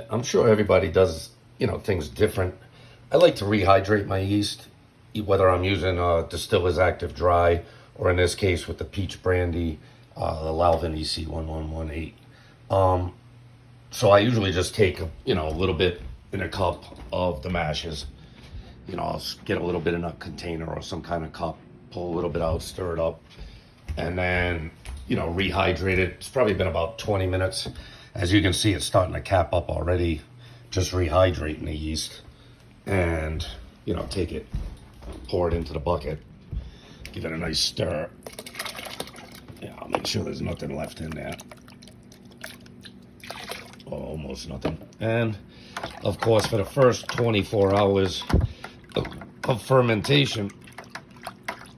I'm sure everybody does, things different. I like to rehydrate my yeast, whether I'm using Distiller's Active Dry or in this case with the peach brandy, the Lalvin EC1118. Um, so I usually just take, a little bit in a cup of the mashes. I'll get a little bit in a container or some kind of cup, pull a little bit out, stir it up, and then, rehydrate it. It's probably been about 20 minutes. As you can see, it's starting to cap up already, just rehydrating the yeast. And, take it, pour it into the bucket, give it a nice stir. Yeah, I'll make sure there's nothing left in there. Oh, almost nothing. And, of course, for the first 24 hours of fermentation,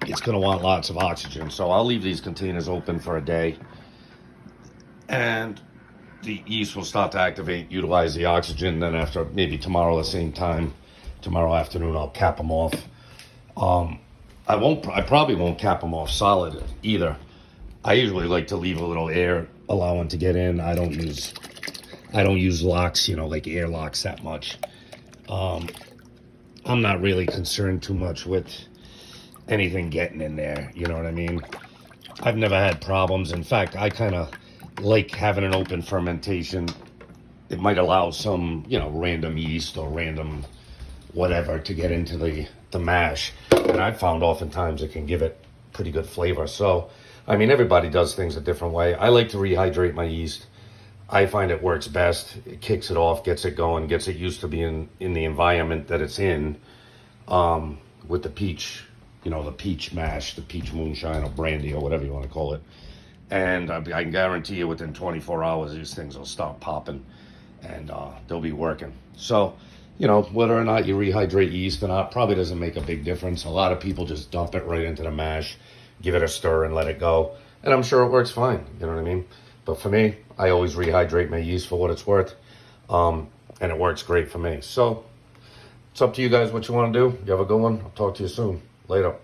it's going to want lots of oxygen. So I'll leave these containers open for a day. And the yeast will start to activate, utilize the oxygen. Then after maybe tomorrow, the same time, tomorrow afternoon, I'll cap them off. I probably won't cap them off solid either. I usually like to leave a little air allowing to get in. I don't use locks, like air locks that much. I'm not really concerned too much with anything getting in there. You know what I mean? I've never had problems. In fact, I kind of like having an open fermentation. It might allow some, random yeast or random whatever to get into the mash. And I've found oftentimes it can give it pretty good flavor. So, everybody does things a different way. I like to rehydrate my yeast. I find it works best. It kicks it off, gets it going, gets it used to being in the environment that it's in, with the peach, the peach mash, the peach moonshine or brandy or whatever you want to call it. And I can guarantee you within 24 hours, these things will start popping and they'll be working. So, whether or not you rehydrate yeast or not probably doesn't make a big difference. A lot of people just dump it right into the mash, give it a stir and let it go. And I'm sure it works fine, you know what I mean? But for me, I always rehydrate my yeast for what it's worth. And it works great for me. So it's up to you guys what you want to do. You have a good one. I'll talk to you soon. Later.